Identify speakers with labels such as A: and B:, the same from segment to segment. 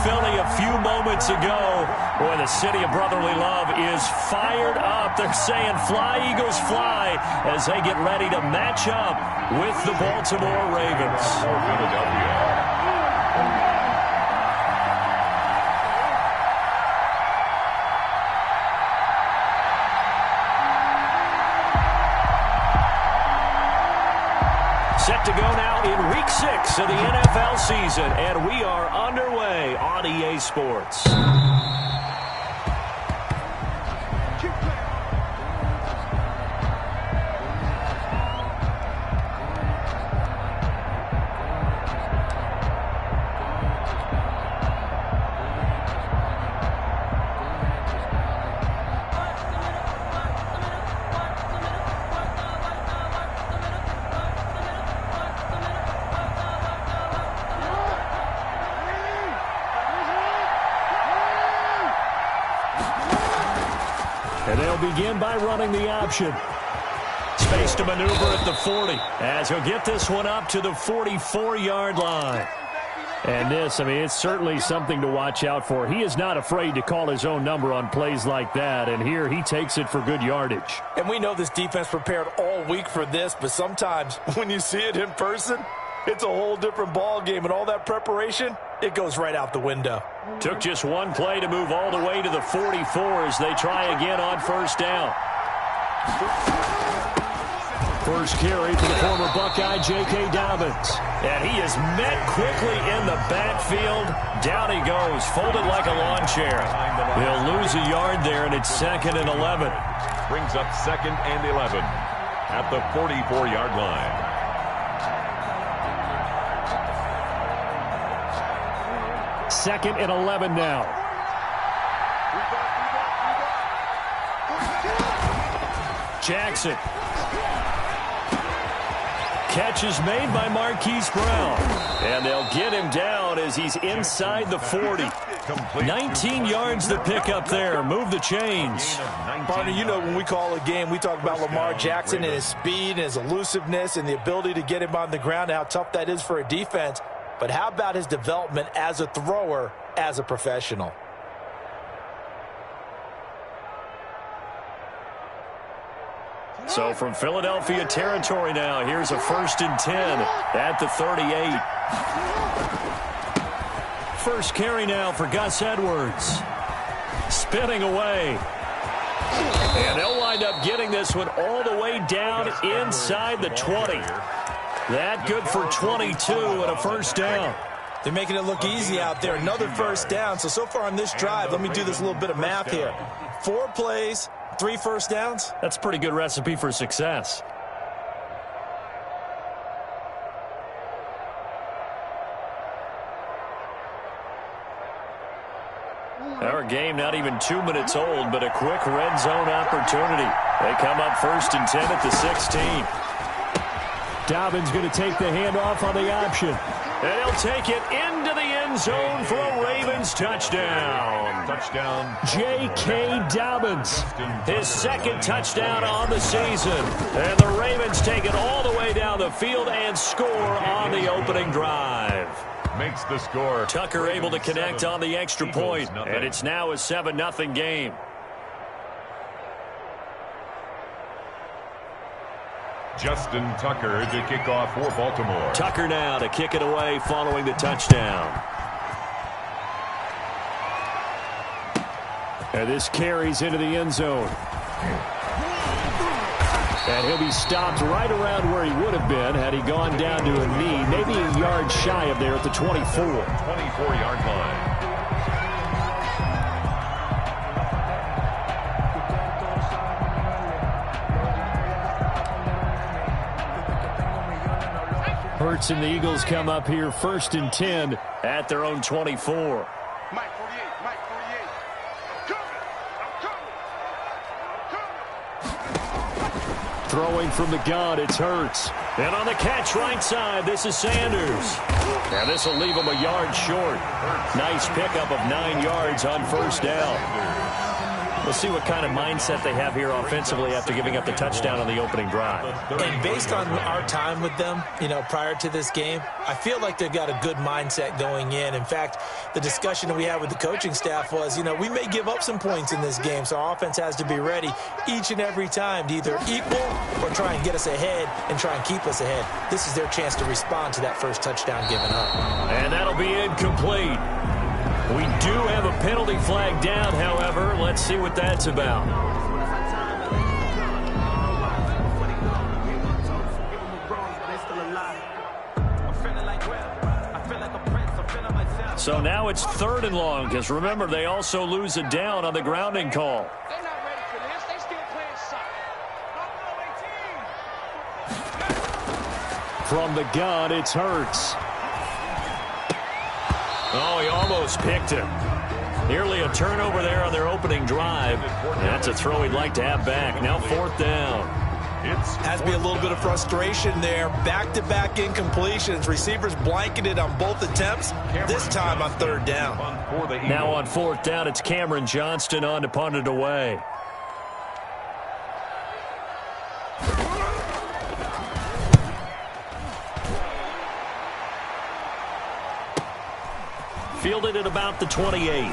A: Philly a few moments ago. Boy, the city of brotherly love is fired up. They're saying fly, Eagles, fly, as they get ready to match up with the Baltimore Ravens.
B: Philadelphia.
A: Set to go now in Week 6 of the NFL season, and we are underway on EA Sports. And they'll begin by running the option. Space to maneuver at the 40 as he'll get this one up to the 44-yard line. And this, I mean, it's certainly something to watch out for. He is not afraid to call his own number on plays like that, and here he takes it for good yardage.
C: And we know this defense prepared all week for this, but sometimes when you see it in person, it's a whole different ball game, and all that preparation, it goes right out the window.
A: Took just one play to move all the way to the 44 as they try again on first down. First carry for the former Buckeye, J.K. Dobbins. And he is met quickly in the backfield. Down he goes, folded like a lawn chair. They'll lose a yard there, and it's 2nd and 11.
B: Brings up 2nd and 11 at the 44-yard line.
A: Second and 11 now. Jackson. Catch is made by Marquise Brown. And they'll get him down as he's inside the 40. 19 yards to pick up there. Move the chains.
C: Partner, you know when we call a game, we talk about Lamar Jackson and his speed and his elusiveness and the ability to get him on the ground and how tough that is for a defense. But how about his development as a thrower, as a professional?
A: So from Philadelphia territory now, here's a 1st and 10 at the 38. First carry now for Gus Edwards. Spinning away. And they'll wind up getting this one all the way down inside the 20. That good for 22 and a first down.
C: They're making it look easy out there. Another first down. So far on this drive, let me do this little bit of math here. 4 plays, 3 first downs.
A: That's a pretty good recipe for success. Our game not even 2 minutes old, but a quick red zone opportunity. They come up 1st and 10 at the 16. Dobbins going to take the handoff on the option. And he'll take it into the end zone for a Ravens touchdown.
B: Touchdown.
A: J.K. Dobbins, his 2nd touchdown on the season. And the Ravens take it all the way down the field and score on the opening drive.
B: Makes the score.
A: Tucker able to connect on the extra point, and it's now a 7-0 game.
B: Justin Tucker to kick off for Baltimore.
A: Tucker now to kick it away following the touchdown. And this carries into the end zone. And he'll be stopped right around where he would have been had he gone down to a knee, maybe a yard shy of there at the 24.
B: 24-yard line.
A: Hurts and the Eagles come up here 1st and 10 at their own 24. Throwing from the gun, it's Hurts. And on the catch right side, this is Sanders. And this will leave him a yard short. Nice pickup of 9 yards on first down. We'll see what kind of mindset they have here offensively after giving up the touchdown on the opening drive.
C: And based on our time with them, prior to this game, I feel like they've got a good mindset going in. In fact, the discussion that we had with the coaching staff was, we may give up some points in this game, so our offense has to be ready each and every time to either equal or try and get us ahead and try and keep us ahead. This is their chance to respond to that first touchdown given up.
A: And that'll be incomplete. We do have a penalty flag down, however. Let's see what that's about. So now it's 3rd and long, because remember, they also lose a down on the grounding call.
D: They're not ready for this. They still playing soft.
A: From the gun, it's Hurts. Oh, he almost picked him. Nearly a turnover there on their opening drive. That's a throw he'd like to have back. Now 4th down.
C: Has to be a little bit of frustration there. Back-to-back incompletions. Receivers blanketed on both attempts. This time on 3rd down.
A: Now on 4th down, it's Cameron Johnston on to punt it away. Fielded at about the 28.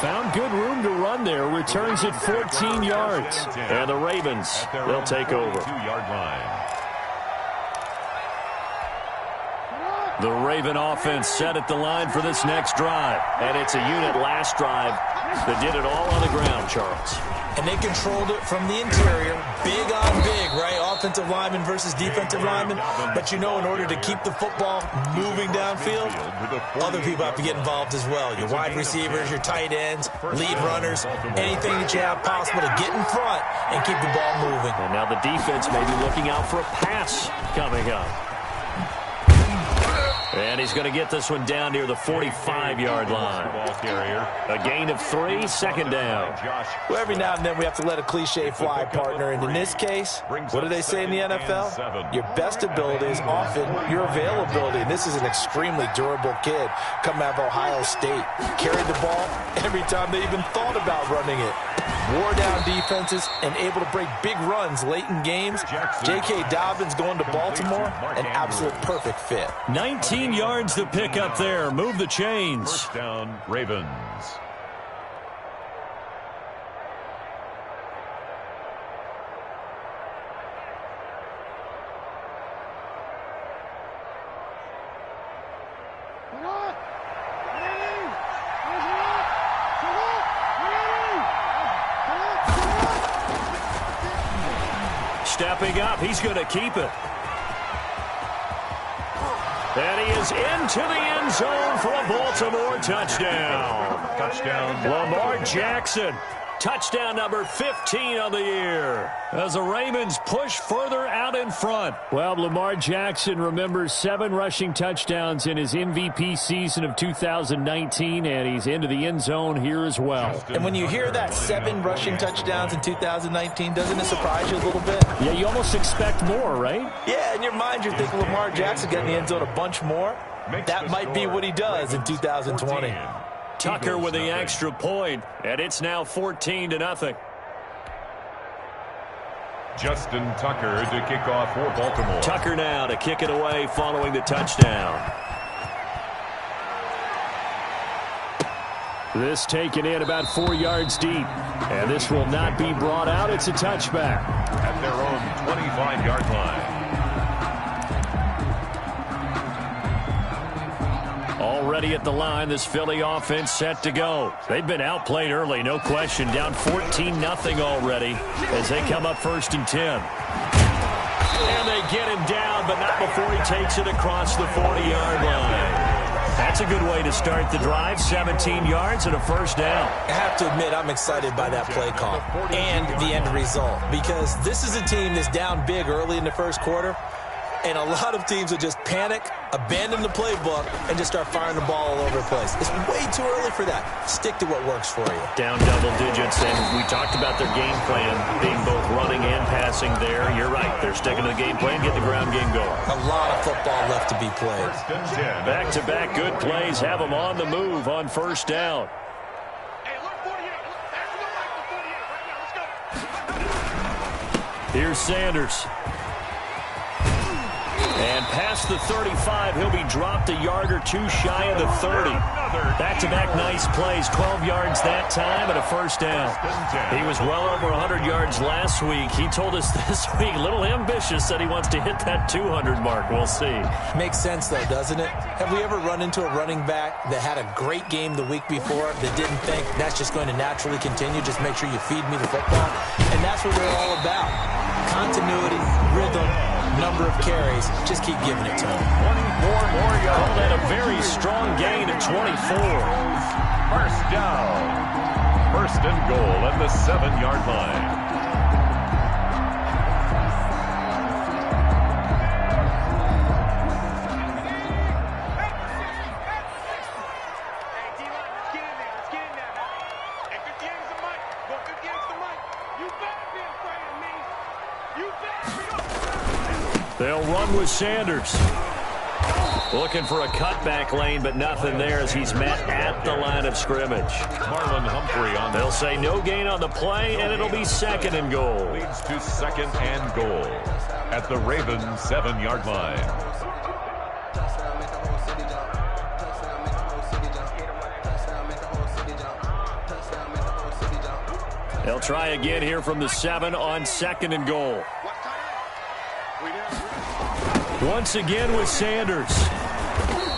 A: Found good room to run there. Returns at 14 yards. And the Ravens, they'll take over.
B: 2-yard line.
A: The Raven offense set at the line for this next drive. And it's a unit last drive that did it all on the ground, Charles.
C: And they controlled it from the interior. Big on big, right? Offensive lineman versus defensive lineman. But in order to keep the football moving downfield, other people have to get involved as well. Your wide receivers, your tight ends, lead runners, anything that you have possible to get in front and keep the ball moving.
A: And now the defense may be looking out for a pass coming up. And he's going to get this one down near the 45-yard line. A gain of 3, 2nd down.
C: Well, every now and then we have to let a cliche fly, partner. And in this case, what do they say in the NFL? Your best ability is often your availability. And this is an extremely durable kid coming out of Ohio State. Carried the ball every time they even thought about running it. Wore down defenses and able to break big runs late in games. J.K. Dobbins going to Baltimore, an absolute perfect fit.
A: 19 yards to pick up there. Move the chains.
B: 1st down, Ravens.
A: Stepping up, he's going to keep it. And he is into the end zone for a Baltimore touchdown. Lamar Jackson. Touchdown number 15 on the year as the Ravens push further out in front. Well, Lamar Jackson remembers 7 rushing touchdowns in his MVP season of 2019, and he's into the end zone here as well.
C: And when you hear that 7 rushing touchdowns in 2019, doesn't it surprise you a little bit?
A: Yeah, you almost expect more, right?
C: Yeah, in your mind you're thinking Lamar Jackson got in the end zone a bunch more. That might be what he does in 2020.
A: Tucker with the extra point, and it's now 14-0.
B: Justin Tucker to kick off for Baltimore.
A: Tucker now to kick it away following the touchdown. This taken in about 4 yards deep, and this will not be brought out. It's a touchback.
B: At their own 25-yard line.
A: Already at the line, this Philly offense set to go. They've been outplayed early, no question. Down 14-0 already as they come up 1st and 10. And they get him down, but not before he takes it across the 40-yard line. That's a good way to start the drive. 17 yards and a 1st down.
C: I have to admit, I'm excited by that play call and the end result, because this is a team that's down big early in the 1st quarter. And a lot of teams will just panic, abandon the playbook, and just start firing the ball all over the place. It's way too early for that. Stick to what works for you.
A: Down double digits, and we talked about their game plan being both running and passing there. You're right. They're sticking to the game plan, get the ground game going.
C: A lot of football left to be played.
A: Back-to-back good plays have them on the move on 1st down. Here's Sanders. And past the 35, he'll be dropped a yard or two shy of the 30. Back-to-back nice plays, 12 yards that time and a first down. He was well over 100 yards last week. He told us this week, a little ambitious, that he wants to hit that 200 mark. We'll see.
C: Makes sense, though, doesn't it? Have we ever run into a running back that had a great game the week before that didn't think that's just going to naturally continue? Just make sure you feed me the football. And that's what they're all about. Continuity, rhythm, number of carries. Just keep giving it to him.
B: 24 more yards.
A: Called that a very strong gain at 24.
B: First down. First and goal at the 7-yard line.
A: They'll run with Sanders. Looking for a cutback lane, but nothing there as he's met at the line of scrimmage.
B: Marlon Humphrey on.
A: They'll say no gain on the play, and it'll be second and goal.
B: Leads to second and goal at the Ravens 7-yard line.
A: They'll try again here from the 7 on second and goal. Once again with Sanders.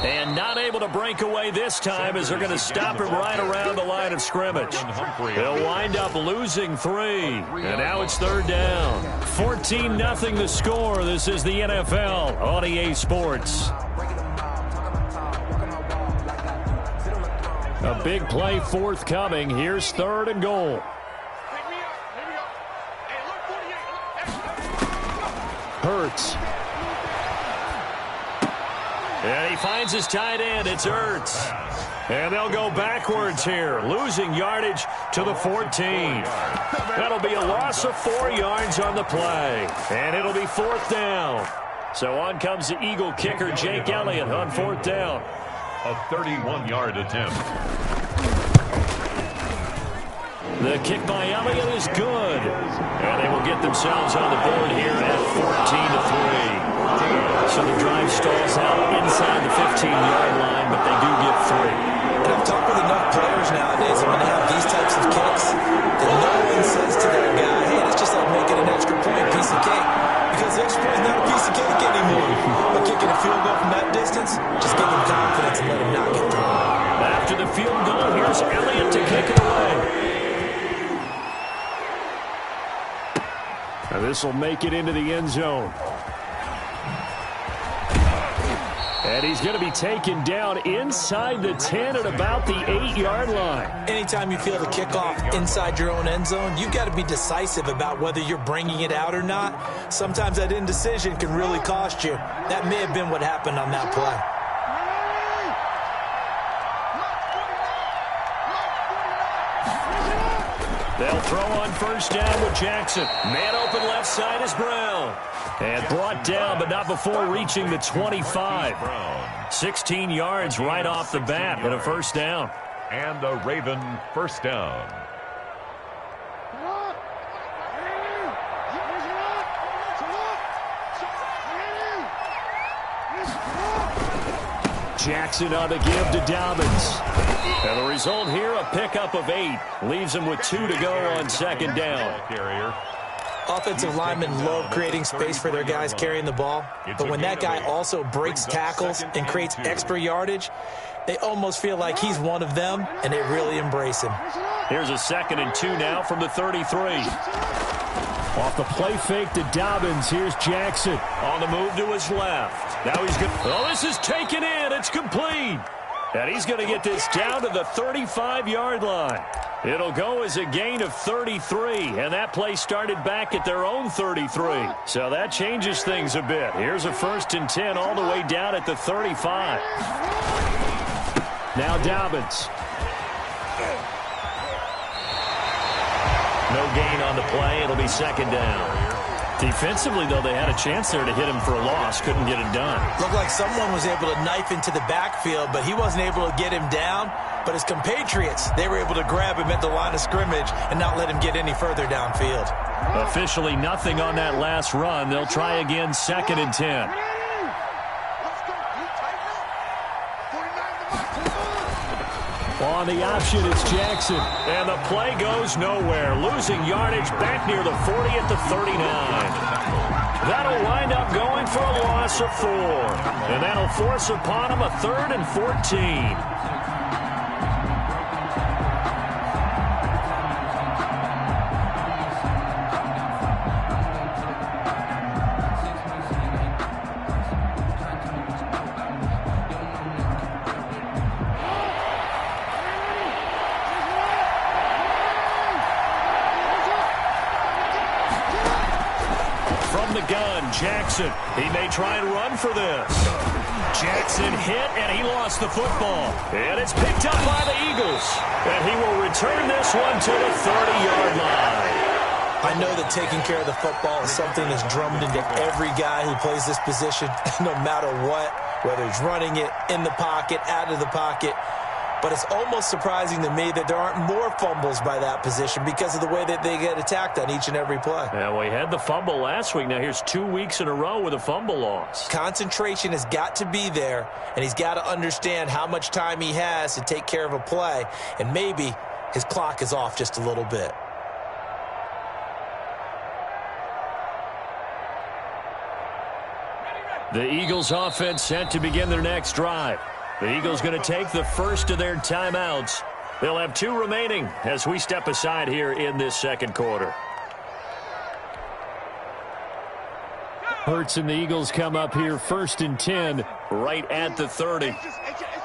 A: And not able to break away this time as they're going to stop him right around the line of scrimmage. They'll wind up losing 3. And now it's third down. 14-0 the score. This is the NFL on EA Sports. A big play forthcoming. Here's third and goal. Hurts. And he finds his tight end. It's Ertz. And they'll go backwards here, losing yardage to the 14. That'll be a loss of 4 yards on the play. And it'll be fourth down. So on comes the Eagle kicker, Jake Elliott, on fourth down.
B: A 31-yard attempt.
A: The kick by Elliott is good. And they will get themselves on the board here at 14-3. So the drive stalls out inside the 15-yard line, but they do get 3.
C: And I've talked with enough players nowadays, and when they have these types of kicks, that no one says to that guy, hey, it's just like making an extra point piece of cake. Because the extra point is not a piece of cake anymore. But kicking a field goal from that distance, just give them confidence and let them not get through.
A: After the field goal, here's Elliott to kick it away. Now this will make it into the end zone. And he's going to be taken down inside the 10 at about the 8-yard line.
C: Anytime you feel the kickoff inside your own end zone, you've got to be decisive about whether you're bringing it out or not. Sometimes that indecision can really cost you. That may have been what happened on that play.
A: They'll throw on first down with Jackson. Man open left side is Brown. And brought down, but not before reaching the 25. 16 yards right off the bat, but a first down.
B: And a Raven first down.
A: Jackson on the give to Dobbins. And the result here, a pickup of 8. Leaves him with 2 to go on second down.
C: Offensive linemen love creating space for their guys carrying the ball. But when that guy also breaks tackles and creates extra yardage, they almost feel like he's one of them, and they really embrace him.
A: Here's a 2nd and 2 now from the 33. Off the play fake to Dobbins. Here's Jackson on the move to his left. Now he's good. Oh, this is taken in. It's complete. And he's going to get this down to the 35-yard line. It'll go as a gain of 33, and that play started back at their own 33. So that changes things a bit. Here's a 1st and 10 all the way down at the 35. Now Dobbins. No gain on the play. It'll be second down. Defensively, though, they had a chance there to hit him for a loss. Couldn't get it done.
C: Looked like someone was able to knife into the backfield, but he wasn't able to get him down. But his compatriots, they were able to grab him at the line of scrimmage and not let him get any further downfield.
A: Officially nothing on that last run. They'll try again, 2nd and 10. On the option, it's Jackson. And the play goes nowhere. Losing yardage back near the 40 at the 39. That'll wind up going for a loss of 4. And that'll force upon him a 3rd and 14. Jackson, he may try and run for this. Jackson hit, and he lost the football. And it's picked up by the Eagles. And he will return this one to the 30-yard line.
C: I know that taking care of the football is something that's drummed into every guy who plays this position, no matter what, whether he's running it, in the pocket, out of the pocket. But it's almost surprising to me that there aren't more fumbles by that position because of the way that they get attacked on each and every play.
A: Yeah, we had the fumble last week. Now here's 2 weeks in a row with a fumble loss.
C: Concentration has got to be there, and he's got to understand how much time he has to take care of a play, and maybe his clock is off just a little bit.
A: The Eagles offense set to begin their next drive. The Eagles going to take the first of their timeouts. They'll have 2 remaining as we step aside here in this second quarter. Hurts and the Eagles come up here 1st and 10 right at the 30.
D: It's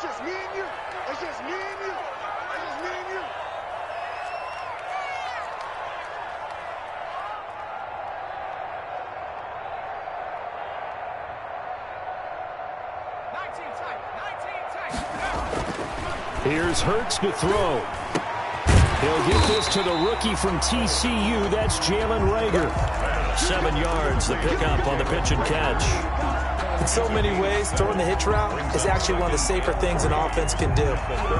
D: just me and you. It's just me and you. It's just me and you.
A: Here's Hurts to throw. He'll get this to the rookie from TCU. That's Jalen Reagor. 7 yards, the pickup on the pitch and catch.
C: In so many ways, throwing the hitch route is actually one of the safer things an offense can do.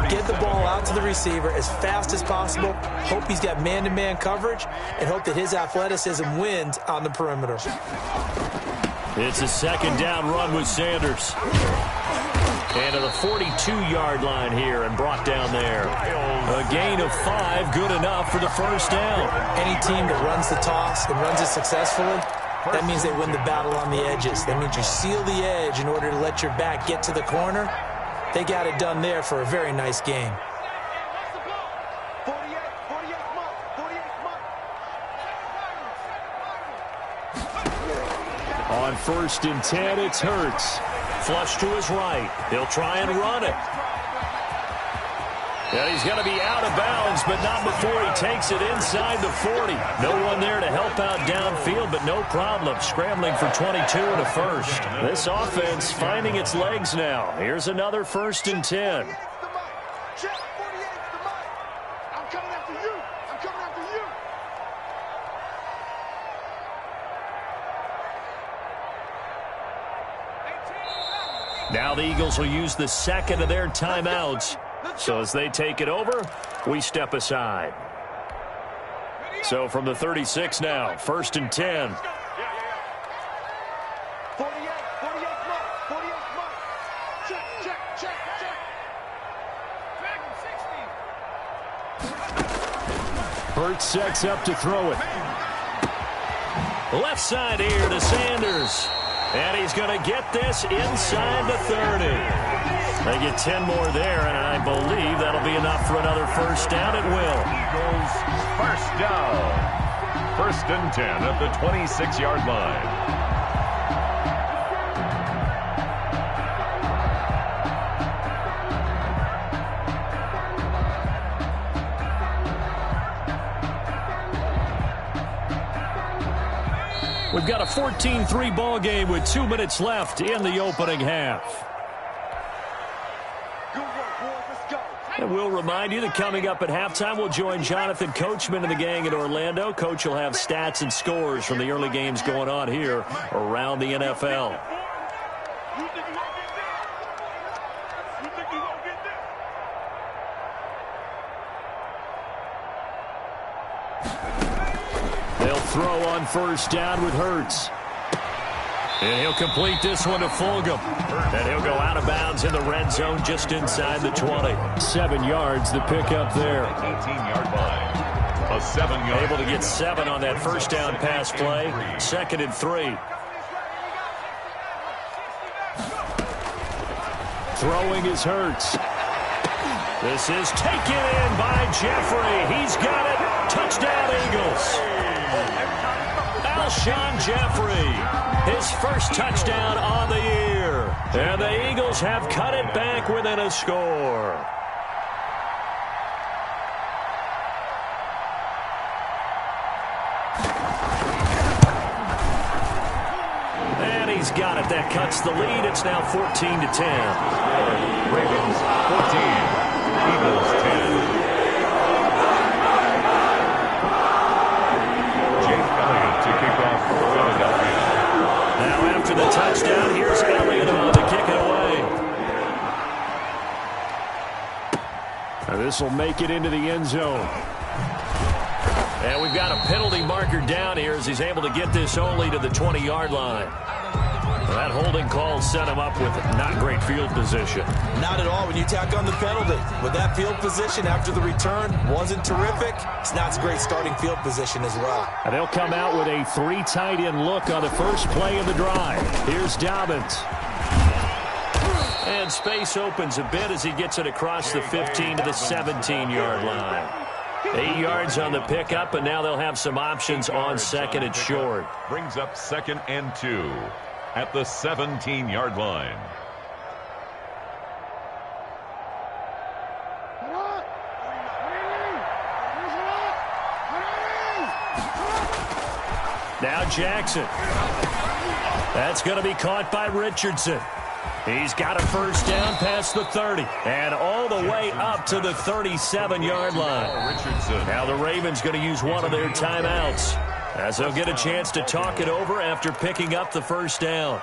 C: Get the ball out to the receiver as fast as possible, hope he's got man-to-man coverage, and hope that his athleticism wins on the perimeter.
A: It's a 2nd down run with Sanders. And to the 42-yard line here and brought down there. A gain of 5, good enough for the 1st down.
C: Any team that runs the toss and runs it successfully, that means they win the battle on the edges. That means you seal the edge in order to let your back get to the corner. They got it done there for a very nice game.
D: 48 months.
A: On 1st and 10, it's Hurts. Flush to his right. He'll try and run it. And he's going to be out of bounds, but not before he takes it inside the 40. No one there to help out downfield, but no problem. Scrambling for 22 and a first. This offense finding its legs now. Here's another 1st and 10.
D: Check, 48's the mic. I'm coming after you. I'm coming after you.
A: Now the Eagles will use the 2nd of their timeouts. So as they take it over, we step aside. So from the 36 now, 1st and 10.
D: 48 months. Check.
A: Hurts sets up to throw it. Left side here to Sanders. And he's going to get this inside the 30. They get 10 more there, and I believe that'll be enough for another 1st down. It will.
B: Eagles 1st down. 1st and 10 at the 26-yard line.
A: We've got a 14-3 ball game with 2 minutes left in the opening half.
D: Good work, boys. Let's go.
A: And we'll remind you that coming up at halftime, we'll join Jonathan Coachman and the gang in Orlando. Coach will have stats and scores from the early games going on here around the NFL.
D: You think you won't get there? You think you won't get there?
A: They'll throw on first down with Hurts. And he'll complete this one to Fulgham. And he'll go out of bounds in the red zone just inside the 20. 7 yards, the pickup there.
B: 18-yard line. A 7-yard.
A: Able to get 7 on that first down pass play. 2nd and 3. Throwing is Hurts. This is taken in by Jeffrey. He's got it. Touchdown, Eagles. Alshon Jeffrey, his first touchdown on the year. And the Eagles have cut it back within a score. And he's got it. That cuts the lead. It's now 14-10.
B: Ravens 14. Eagles 10. Jake Elliott to kick off Philadelphia.
A: Now after the touchdown, here's Elliott on to kick it away. Now this will make it into the end zone. And we've got a penalty marker down here as he's able to get this only to the 20-yard line. That holding call set him up with not great field position.
C: Not at all when you tack on the penalty. With that field position after the return wasn't terrific, it's not a great starting field position as well.
A: And they'll come out with a 3 tight end look on the first play of the drive. Here's Dobbins. And space opens a bit as he gets it across the 15 to the 17-yard line. 8 yards on the pickup, and now they'll have some options on 2nd and short.
B: Brings up 2nd and 2 at the 17-yard line.
A: Now Jackson. That's going to be caught by Richardson. He's got a first down past the 30 and all the way up to the 37-yard line. Now the Ravens going to use one of their timeouts as they'll get a chance to talk it over after picking up the first down.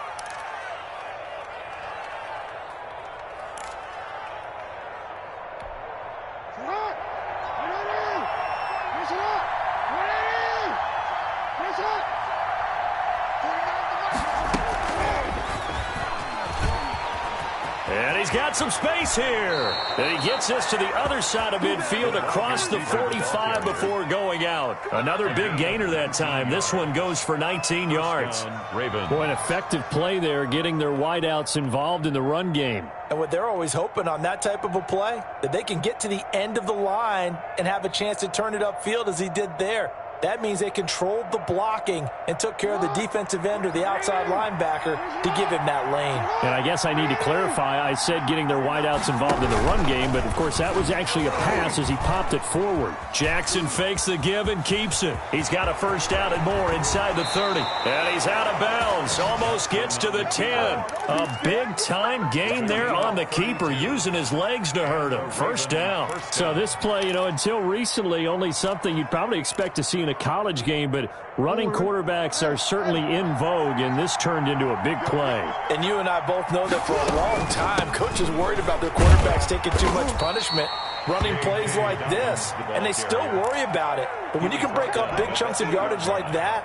A: Got some space here. And he gets this to the other side of midfield across the 45 before going out. Another big gainer that time. This one goes for 19 yards. Boy, an effective play there, getting their wideouts involved in the run game.
C: And what they're always hoping on that type of a play, that they can get to the end of the line and have a chance to turn it upfield as he did there. That means they controlled the blocking and took care of the defensive end or the outside linebacker to give him that lane.
A: And I guess I need to clarify, I said getting their wideouts involved in the run game, but of course that was actually a pass as he popped it forward. Jackson fakes the give and keeps it. He's got a first down and more inside the 30. And he's out of bounds. Almost gets to the 10. A big-time gain there on the keeper, using his legs to hurt him. First down. So this play, until recently, only something you'd probably expect to see in a college game, but running quarterbacks are certainly in vogue, and this turned into a big play.
C: And you and I both know that for a long time, coaches worried about their quarterbacks taking too much punishment running plays like this, and they still worry about it. But when you can break up big chunks of yardage like that,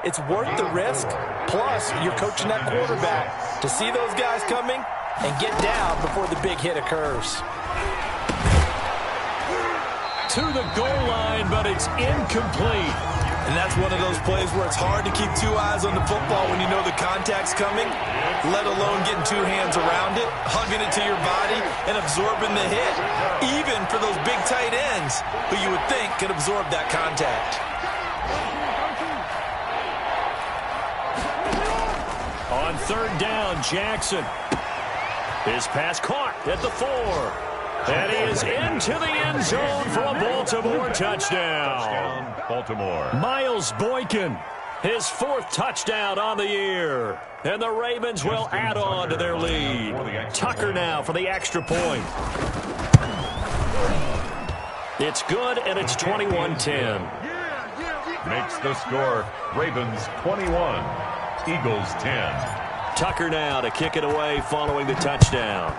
C: it's worth the risk. Plus, you're coaching that quarterback to see those guys coming and get down before the big hit occurs.
A: To the goal line, but it's incomplete.
C: And that's one of those plays where it's hard to keep 2 eyes on the football when you know the contact's coming, let alone getting 2 hands around it, hugging it to your body, and absorbing the hit, even for those big tight ends who you would think could absorb that contact.
A: On 3rd down, Jackson. His pass caught at the 4. And he is into the end zone for a Baltimore touchdown.
B: Baltimore.
A: Miles Boykin, his 4th touchdown on the year. And the Ravens will add on to their lead. Tucker now for the extra point. It's good, and it's 21-10.
B: Makes the score Ravens 21, Eagles 10.
A: Tucker now to kick it away following the touchdown.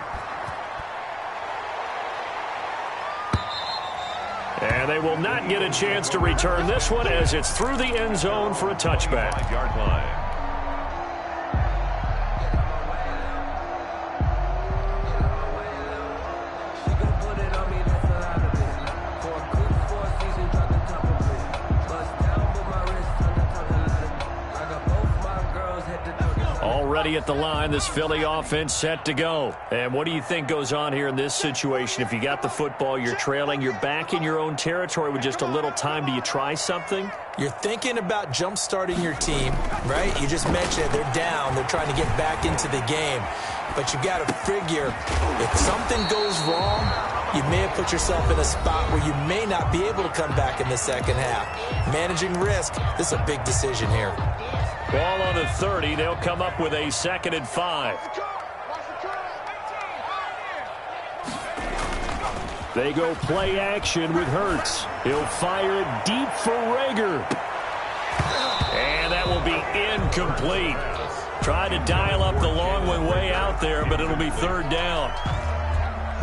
A: And they will not get a chance to return this one as it's through the end zone for a touchback.
B: 5-yard line.
A: Already at the line, this Philly offense set to go. And what do you think goes on here in this situation? If you got the football, you're trailing, you're back in your own territory with just a little time. Do you try something?
C: You're thinking about jump-starting your team, right? You just mentioned they're down. They're trying to get back into the game. But you got to figure if something goes wrong, you may have put yourself in a spot where you may not be able to come back in the second half. Managing risk, this is a big decision here.
A: Ball on the 30. They'll come up with a 2nd and 5. They go play action with Hurts. He'll fire it deep for Rager. And that will be incomplete. Tried to dial up the long one way out there, but it'll be 3rd down.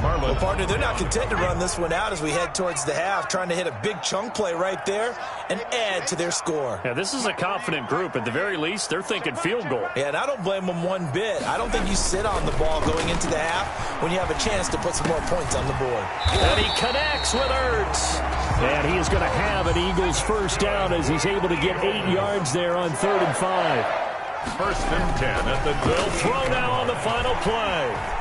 C: Well, partner, they're not content to run this one out as we head towards the half, trying to hit a big chunk play right there and add to their score.
A: Yeah, this is a confident group. At the very least, they're thinking field goal.
C: Yeah, and I don't blame them one bit. I don't think you sit on the ball going into the half when you have a chance to put some more points on the board.
A: And he connects with Hurts. And he is going to have an Eagles first down as he's able to get 8 yards there on 3rd and 5.
B: 1st and 10 at the
A: They'll throw now on the final play.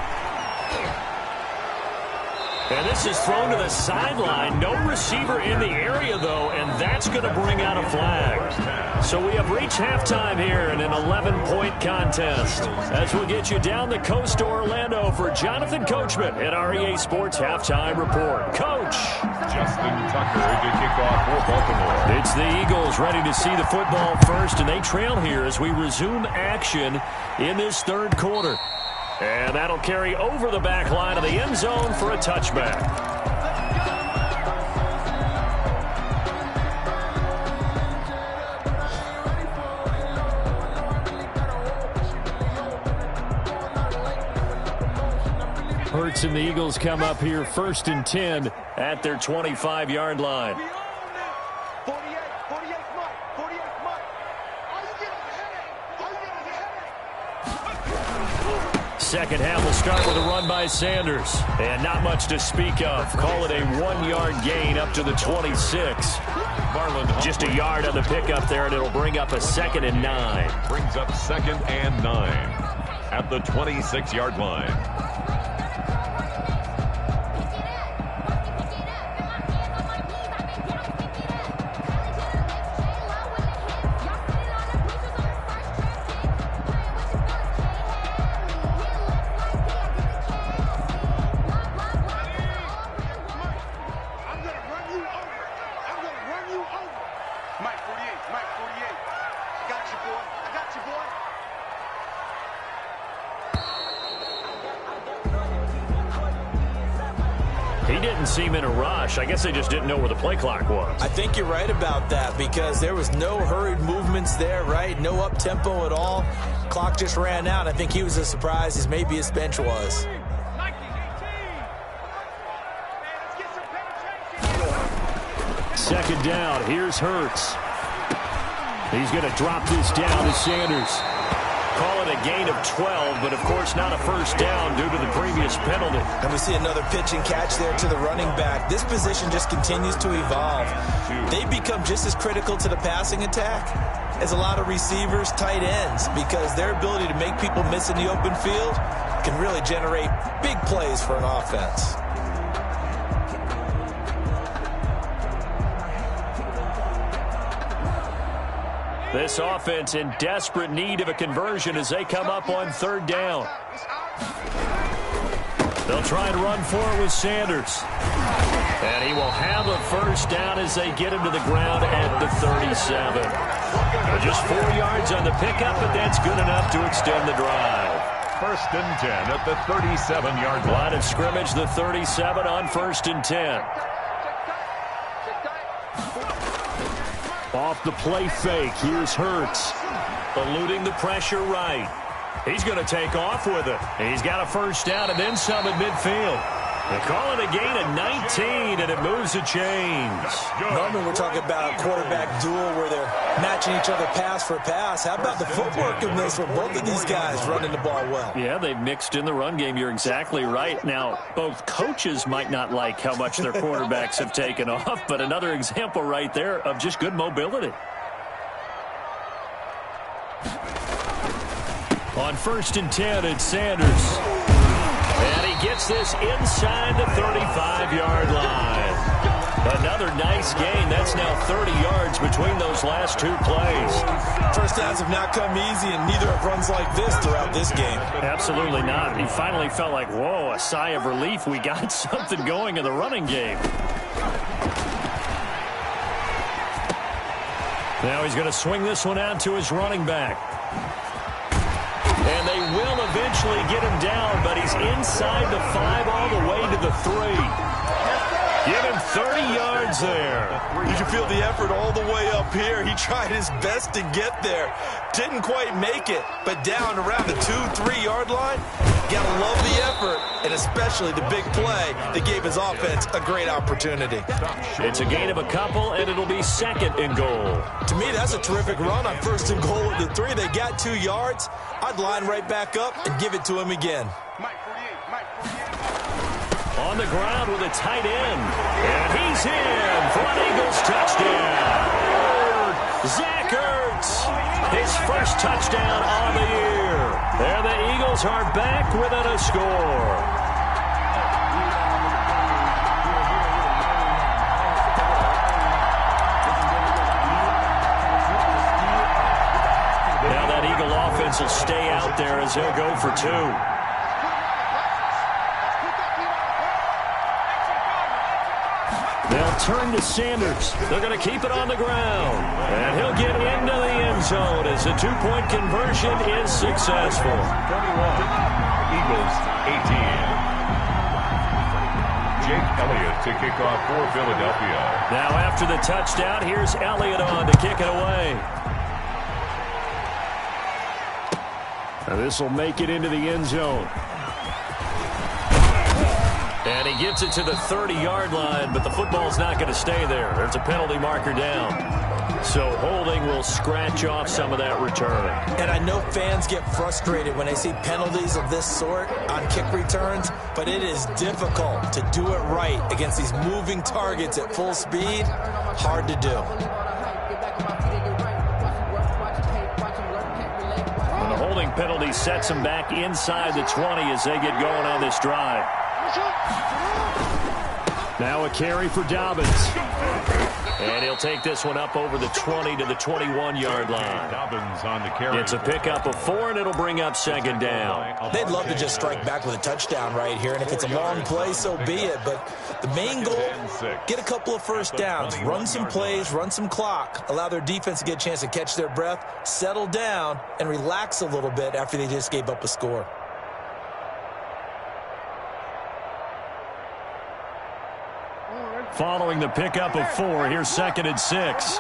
A: And this is thrown to the sideline. No receiver in the area, though, and that's going to bring out a flag. So we have reached halftime here in an 11-point contest. As we get you down the coast to Orlando for Jonathan Coachman at REA Sports Halftime Report. Coach.
B: Justin Tucker to kick off for Baltimore.
A: It's the Eagles ready to see the football first, and they trail here as we resume action in this 3rd quarter. And that'll carry over the back line of the end zone for a touchback. Hurts and the Eagles come up here 1st and 10 at their 25-yard line.
D: 48, Mike. 48, Mike. Are you getting ahead? Are you getting ahead?
A: Second half will start with a run by Sanders. And not much to speak of. Call it a 1-yard gain up to the 26.
B: Marlon
A: just a yard on the pickup there, and it'll bring up a 2nd and 9.
B: brings up 2nd and 9 at the 26-yard line.
A: He didn't seem in a rush. I guess they just didn't know where the play clock was.
C: I think you're right about that because there was no hurried movements there, right? No up-tempo at all. Clock just ran out. I think he was as surprised as maybe his bench was.
A: Second down. Here's Hurts. He's going to drop this down to Sanders. Call it a gain of 12, but of course not a first down due to the previous penalty.
C: And we see another pitch and catch there to the running back. This position just continues to evolve. They become just as critical to the passing attack as a lot of receivers, tight ends, because their ability to make people miss in the open field can really generate big plays for an offense.
A: This offense in desperate need of a conversion as they come up on 3rd down. They'll try and run for it with Sanders. And he will have a first down as they get him to the ground at the 37. Just 4 yards on the pickup, but that's good enough to extend the drive.
B: 1st and 10 at the 37-yard line.
A: Line of scrimmage, the 37 on 1st and 10. Off the play fake, here's Hurts. Eluding the pressure right. He's going to take off with it. He's got a first down and then some at midfield. They call it a gain of 19, and it moves the chains.
C: Normally we're talking about a quarterback duel where they're matching each other pass for pass. How about the footwork in this with both of these guys running the ball well?
A: Yeah, they've mixed in the run game. You're exactly right. Now, both coaches might not like how much their quarterbacks have taken off, but another example right there of just good mobility. On 1st and 10, it's Sanders. And he gets this inside the 35-yard line. Another nice gain. That's now 30 yards between those last two plays.
C: First downs have not come easy, and neither have runs like this throughout this game.
A: Absolutely not. He finally felt like, whoa, a sigh of relief. We got something going in the running game. Now he's going to swing this one out to his running back. And they will eventually get him down, but he's inside the 5 all the way to the 3. Give him 30 yards there.
C: You can feel the effort all the way up here. He tried his best to get there. Didn't quite make it, but down around the 2-3 yard line. Gotta love the effort, and especially the big play that gave his offense a great opportunity.
A: It's a gain of a couple, and it'll be 2nd and goal.
C: To me, that's a terrific run on 1st and goal at the 3. They got 2 yards. I'd line right back up and give it to him again.
A: On the ground with a tight end. And he's in for an Eagles touchdown. Zach Ertz, his first touchdown on the year. And the Eagles are back within a score. Now that Eagle offense will stay out there as they'll go for 2. They'll turn to Sanders. They're going to keep it on the ground. And he'll get into the end zone as the 2-point conversion is successful.
B: 21, Eagles 18. Jake Elliott to kick off for Philadelphia.
A: Now after the touchdown, here's Elliott on to kick it away. Now this will make it into the end zone. And he gets it to the 30-yard line, but the football's not going to stay there. There's a penalty marker down. So holding will scratch off some of that return.
C: And I know fans get frustrated when they see penalties of this sort on kick returns, but it is difficult to do it right against these moving targets at full speed. Hard to do.
A: And the holding penalty sets him back inside the 20 as they get going on this drive. Now a carry for Dobbins. And he'll take this one up over the 20 to the 21-yard line.
B: Dobbins on the carry.
A: It's a pickup of 4, and it'll bring up 2nd down.
C: They'd love to just strike back with a touchdown right here, and if it's a long play, so be it. But the main goal, get a couple of first downs, run some plays, run some clock, allow their defense to get a chance to catch their breath, settle down, and relax a little bit after they just gave up a score.
A: Following the pickup of 4, here's 2nd and 6.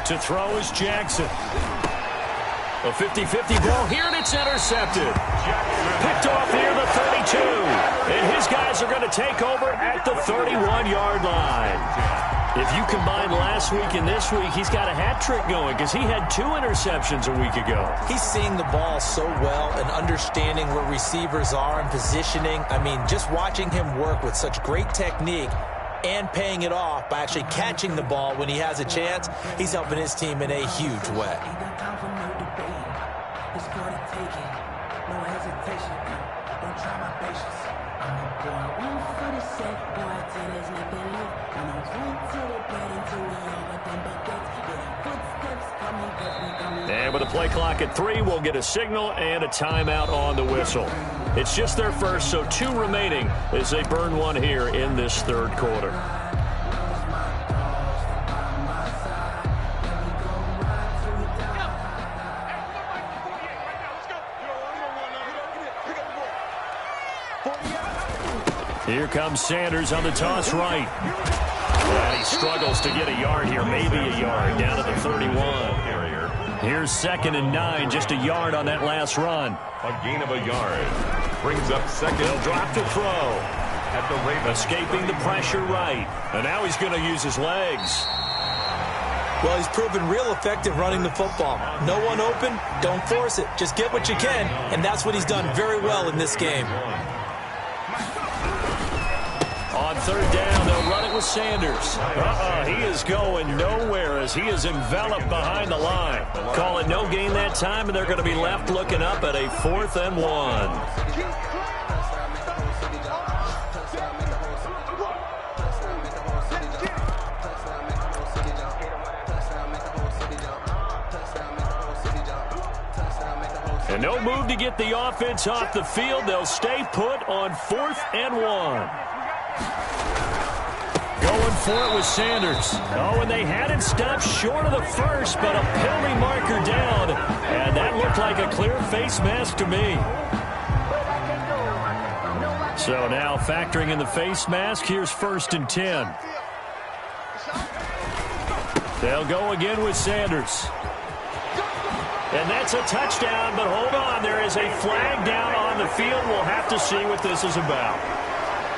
A: To throw is Jackson. A 50-50 ball here, and it's intercepted. Picked off near the 32. And his guys are going to take over at the 31-yard line. If you combine last week and this week, he's got a hat trick going because he had 2 interceptions a week ago.
C: He's seeing the ball so well and understanding where receivers are and positioning. I mean, just watching him work with such great technique and paying it off by actually catching the ball when he has a chance, he's helping his team in a huge way.
A: And with a play clock at 3, we'll get a signal and a timeout on the whistle. It's just their first, so 2 remaining as they burn one here in this 3rd quarter. Here comes Sanders on the toss right. And he struggles to get a yard here, maybe a yard, down to the 31. Here's 2nd and 9, just a yard on that last run.
B: A gain of a yard. Brings up 2nd.
A: He'll drop to throw.
B: At the Ravens.
A: Escaping the pressure right. And now he's going to use his legs.
C: Well, he's proven real effective running the football. No one open, don't force it. Just get what you can, and that's what he's done very well in this game.
A: On 3rd down, they'll run it with Sanders. He is going nowhere as he is enveloped behind the line. Call it no gain that time, and they're going to be left looking up at a 4th and 1. And no move to get the offense off the field. They'll stay put on 4th and 1. Going for it with Sanders. Oh, and they had it stopped short of the first, but a penalty marker down. And that looked like a clear face mask to me. So now factoring in the face mask, here's 1st and 10. They'll go again with Sanders. And that's a touchdown, but hold on. There is a flag down on the field. We'll have to see what this is about.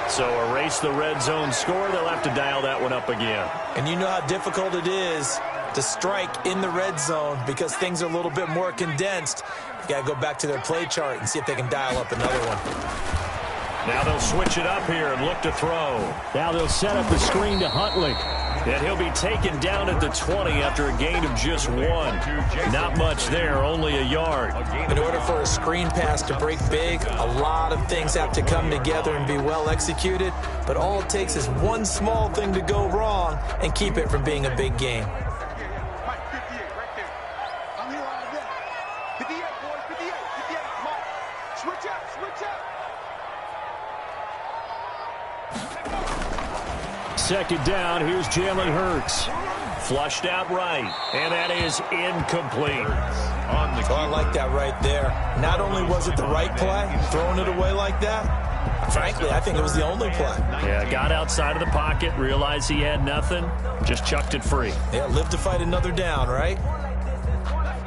A: So erase the red zone score. They'll have to dial that one up again.
C: And you know how difficult it is to strike in the red zone because things are a little bit more condensed. You got to go back to their play chart and see if they can dial up another one.
A: Now they'll switch it up here and look to throw. Now they'll set up the screen to Huntley. And he'll be taken down at the 20 after a gain of just 1. Not much there, only a yard.
C: In order for a screen pass to break big, a lot of things have to come together and be well executed. But all it takes is one small thing to go wrong and keep it from being a big game.
D: I'm here all day. 58, boys, 58, 58. Mike, switch up, switch up.
A: 2nd down, here's Jalen Hurts. Flushed out right, and that is incomplete.
C: Oh, I like that right there. Not only was it the right play, throwing it away like that, frankly, I think it was the only play.
A: Yeah, got outside of the pocket, realized he had nothing, just chucked it free.
C: Yeah, live to fight another down, right?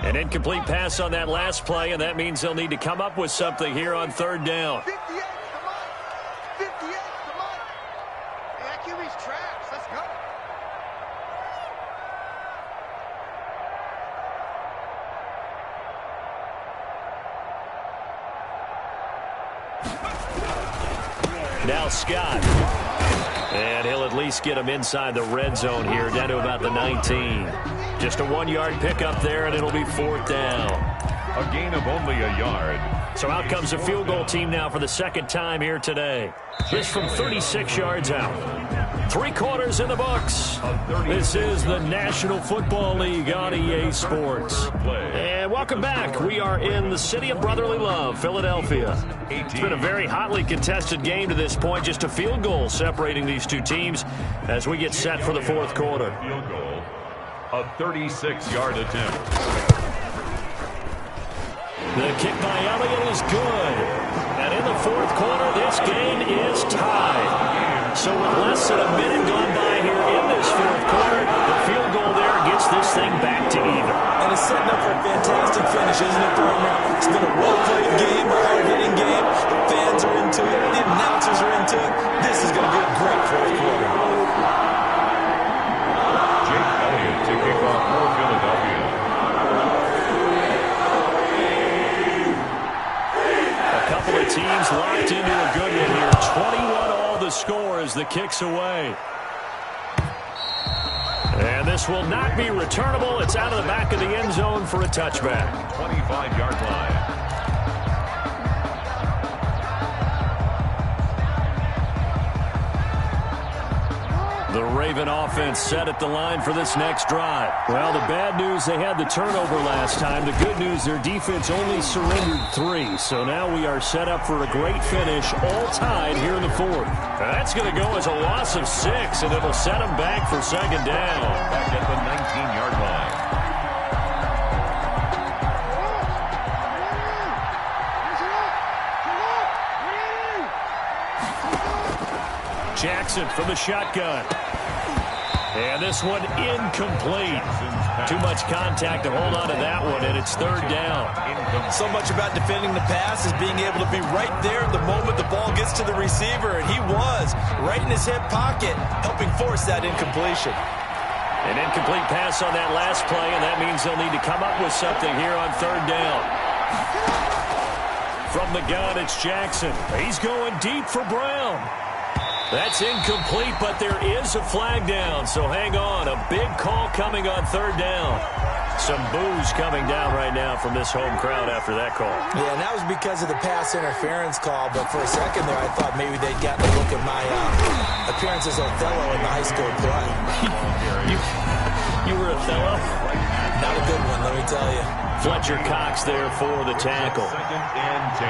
A: An incomplete pass on that last play, and that means they'll need to come up with something here on 3rd down.
D: 58, come on. 58, come on. Hey, that QB's trash. Let's go.
A: Now Scott. And he'll at least get him inside the red zone here, down to about the 19. Just a 1-yard pickup there, and it'll be 4th down.
B: A gain of only a yard.
A: So out comes a field goal team now for the 2nd time here today. This from 36 yards out. 3 quarters in the books. This is the National Football League on EA Sports. And welcome back. We are in the city of brotherly love, Philadelphia. It's been a very hotly contested game to this point. Just a field goal separating these two teams as we get set for the 4th quarter.
B: Field goal. A 36-yard attempt.
A: The kick by Elliott is good. And in the 4th quarter, this game is tied. So with less than a minute gone by here in this 4th quarter, the field goal there gets this thing back to even.
C: And it's setting up for a fantastic finish, isn't it, Therman? It's been a well-played game, a hard-hitting game. The fans are into it. The announcers are into it. This is going to be a great 4th quarter.
B: Jake Elliott to kick off for Philadelphia.
A: Couple of teams locked into a good one here. 21-all the score as the kick's away. And this will not be returnable. It's out of the back of the end zone for a touchback.
B: 25-yard line.
A: The Raven offense set at the line for this next drive. Well, the bad news, they had the turnover last time. The good news, their defense only surrendered 3. So now we are set up for a great finish, all tied here in the 4th. That's going to go as a loss of 6, and it'll set them back for 2nd down.
B: Back at the 19-yard line.
A: Jackson from the shotgun. And this one incomplete. Too much contact to hold on to that one, and it's third down.
C: So much about defending the pass is being able to be right there the moment the ball gets to the receiver, and he was right in his hip pocket, helping force that incompletion.
A: An incomplete pass on that last play, and that means they'll need to come up with something here on third down. From the gun, it's Jackson. He's going deep for Brown. That's incomplete, but there is a flag down, so hang on. A big call coming on third down. Some boos coming down right now from this home crowd after that call.
C: Yeah, and that was because of the pass interference call, but for a second there I thought maybe they'd gotten a look at my appearance as Othello in the high school play.
A: You were Othello?
C: Not a good one, let me tell you.
A: Fletcher Cox there for the tackle.
B: Second and 10.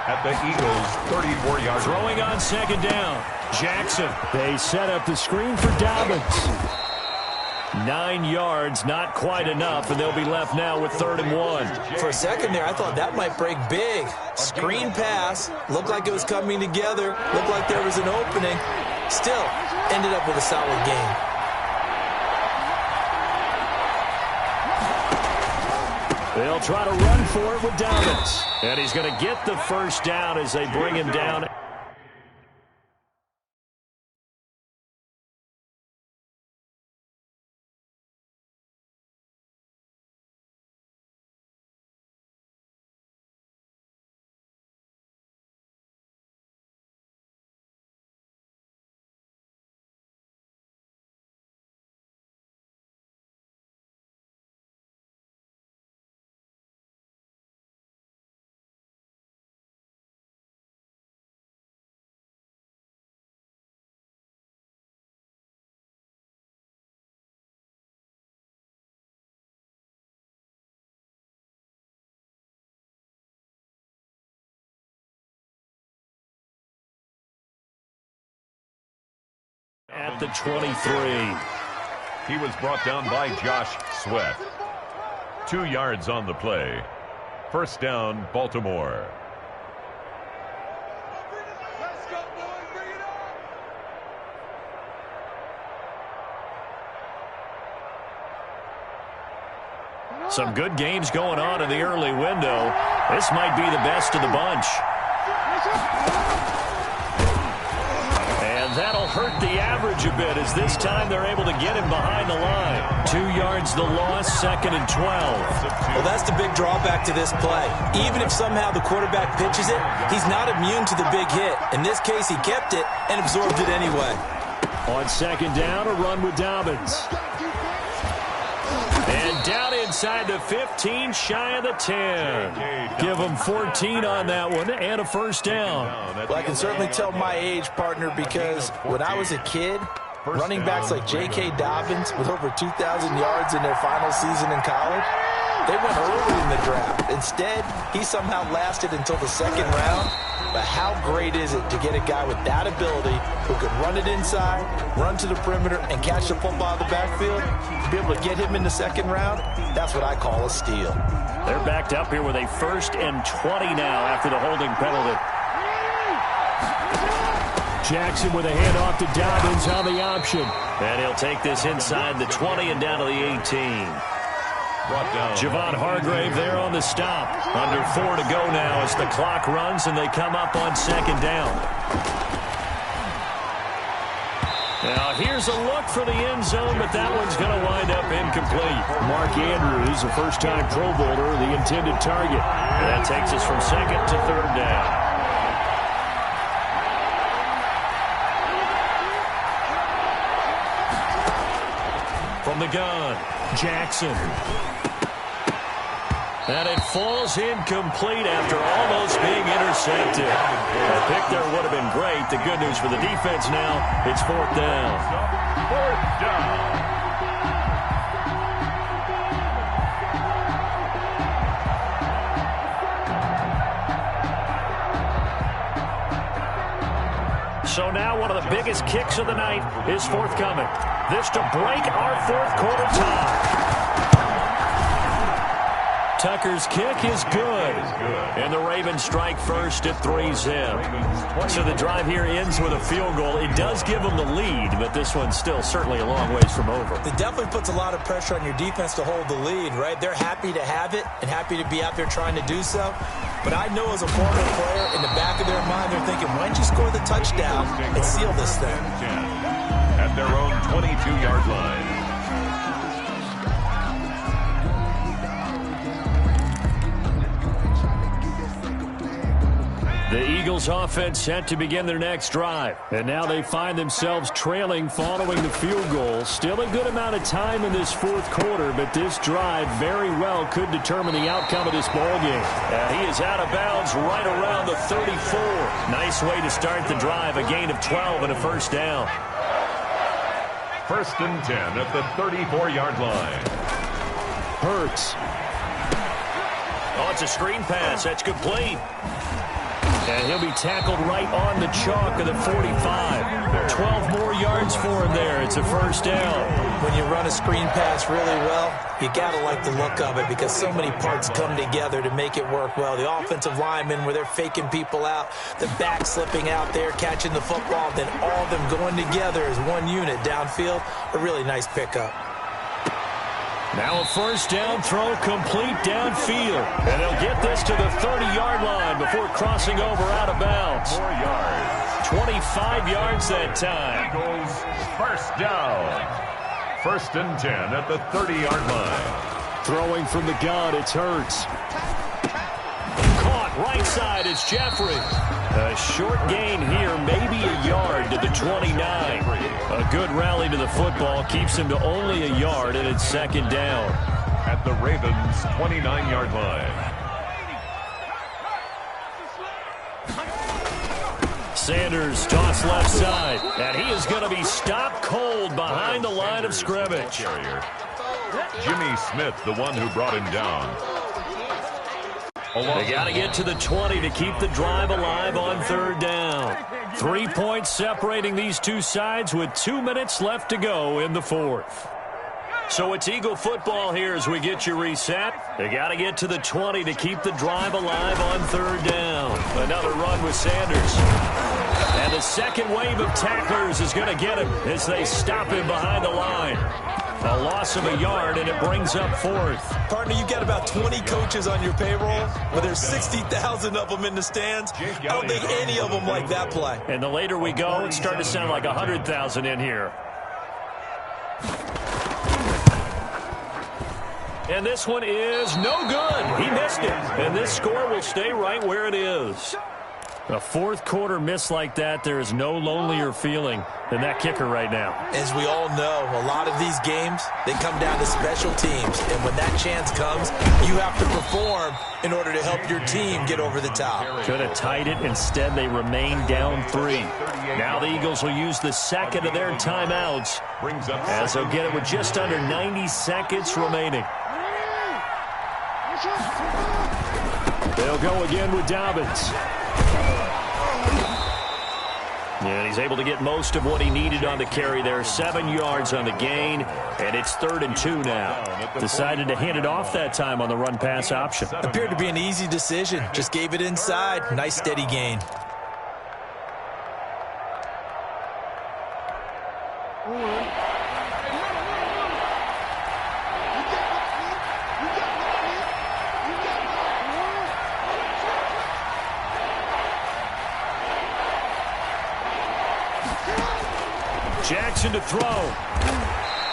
B: At the Eagles' 34-yard line.
A: Throwing on second down. Jackson. They set up the screen for Dobbins. 9 yards, not quite enough, and they'll be left now with 3rd and 1.
C: For a second there, I thought that might break big. Screen pass. Looked like it was coming together. Looked like there was an opening. Still, ended up with a solid game.
A: They'll try to run for it with Dobbins. And he's going to get the first down as they bring him down. At the 23.
B: He was brought down by Josh Sweat. 2 yards on the play. First down, Baltimore.
D: Let's go, boys. Bring it on.
A: Some good games going on in the early window. This might be the best of the bunch. And that'll hurt the average a bit as this time they're able to get him behind the line. 2 yards the loss, 2nd and 12.
C: Well, that's the big drawback to this play. Even if somehow the quarterback pitches it, he's not immune to the big hit. In this case, he kept it and absorbed it anyway.
A: On second down, a run with Dobbins. And down inside the 15, shy of the 10. Give him 14 on that one and a first down.
C: Well, I can certainly tell my age, partner, because when I was a kid, running backs like J.K. Dobbins with over 2,000 yards in their final season in college, they went early in the draft. Instead, he somehow lasted until the 2nd round. But how great is it to get a guy with that ability who can run it inside, run to the perimeter, and catch the football out of the backfield? To be able to get him in the 2nd round, that's what I call a steal.
A: They're backed up here with a 1st and 20 now after the holding penalty. Jackson with a handoff to Dobbins on the option. And he'll take this inside the 20 and down to the 18. Javon Hargrave there on the stop. Under 4 to go now as the clock runs and they come up on 2nd down. Now here's a look for the end zone, but that one's going to wind up incomplete. Mark Andrews, a first-time Pro Bowler, the intended target. And that takes us from 2nd to 3rd down. From the gun, Jackson. And it falls incomplete after almost being intercepted. A pick there would have been great. The good news for the defense now, it's 4th down.
B: 4th down.
A: So now one of the biggest kicks of the night is forthcoming. This to break our 4th quarter tie. Tucker's kick is good. And the Ravens strike first at 3-zip. So the drive here ends with a field goal. It does give them the lead, but this one's still certainly a long ways from over.
C: It definitely puts a lot of pressure on your defense to hold the lead, right? They're happy to have it and happy to be out there trying to do so. But I know as a former player, in the back of their mind, they're thinking, why don't you score the touchdown and seal this thing?
B: At their own 22-yard line.
A: The Eagles offense set to begin their next drive. And now they find themselves trailing following the field goal. Still a good amount of time in this fourth quarter, but this drive very well could determine the outcome of this ballgame. He is out of bounds right around the 34. Nice way to start the drive, a gain of 12 and a first down.
B: First and 10 at the 34-yard line.
A: Hurts. Oh, it's a screen pass. That's complete. And he'll be tackled right on the chalk of the 45. 12 more yards for him there. It's a first down.
C: When you run a screen pass really well, you got to like the look of it because so many parts come together to make it work well. The offensive linemen where they're faking people out, the back slipping out there, catching the football, then all of them going together as one unit downfield. A really nice pickup.
A: Now a first down throw complete downfield. And they'll get this to the 30-yard line before crossing over out of bounds.
B: 4 yards.
A: 25 yards that time.
B: Eagles first down. First and 10 at the 30-yard line.
A: Throwing from the gun, it's Hurts. Caught right side is Jeffrey. A short gain here, maybe a yard to the 29. A good rally to the football keeps him to only a yard, and it's second down.
B: At the Ravens' 29-yard line.
A: Sanders toss left side, and he is going to be stopped cold behind the line of scrimmage.
B: Jimmy Smith, the one who brought him down.
A: They got to get to the 20 to keep the drive alive on third down. 3 points separating these two sides with 2 minutes left to go in the fourth. So it's Eagle football here as we get you reset. They got to get to the 20 to keep the drive alive on third down. Another run with Sanders. And the second wave of tacklers is going to get him as they stop him behind the line. A loss of a yard, and it brings up fourth.
C: Partner, you got about 20 coaches on your payroll, but there's 60,000 of them in the stands. I don't think any of them like that play.
A: And the later we go, it's starting to sound like 100,000 in here. And this one is no good. He missed it. And this score will stay right where it is. A fourth quarter miss like that, there is no lonelier feeling than that kicker right now.
C: As we all know, a lot of these games, they come down to special teams. And when that chance comes, you have to perform in order to help your team get over the top.
A: Could have tied it. Instead, they remain down 3. Now the Eagles will use the second of their timeouts as they'll get it with just under 90 seconds remaining. They'll go again with Dobbins. And he's able to get most of what he needed on the carry there. 7 yards on the gain, and it's 3rd and 2 now. Decided to hand it off that time on the run-pass option.
C: Appeared to be an easy decision. Just gave it inside. Nice steady gain.
A: Jackson to throw.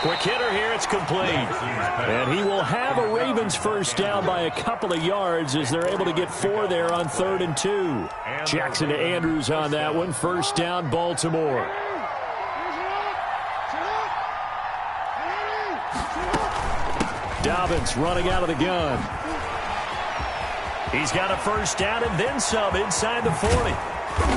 A: Quick hitter here, it's complete. And he will have a Ravens first down by a couple of yards as they're able to get 4 there on 3rd and 2. Jackson to Andrews on that one. First down, Baltimore. Dobbins running out of the gun. He's got a first down and then some inside the 40.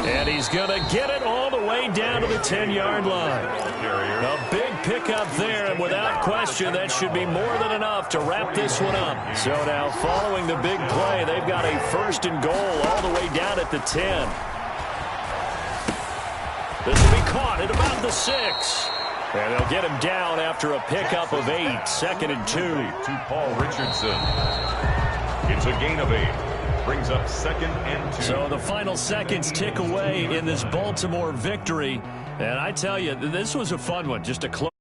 A: And he's going to get it all the way down to the 10-yard line. A big pickup there, and without question, that should be more than enough to wrap this one up. So now, following the big play, they've got a 1st and goal all the way down at the 10. This will be caught at about the 6. And they'll get him down after a pickup of 8. 2nd and 2.
B: To Paul Richardson. It's a gain of 8. Brings up 2nd and 2.
A: So the final seconds tick away in this Baltimore victory. And I tell you, this was a fun one. Just a close.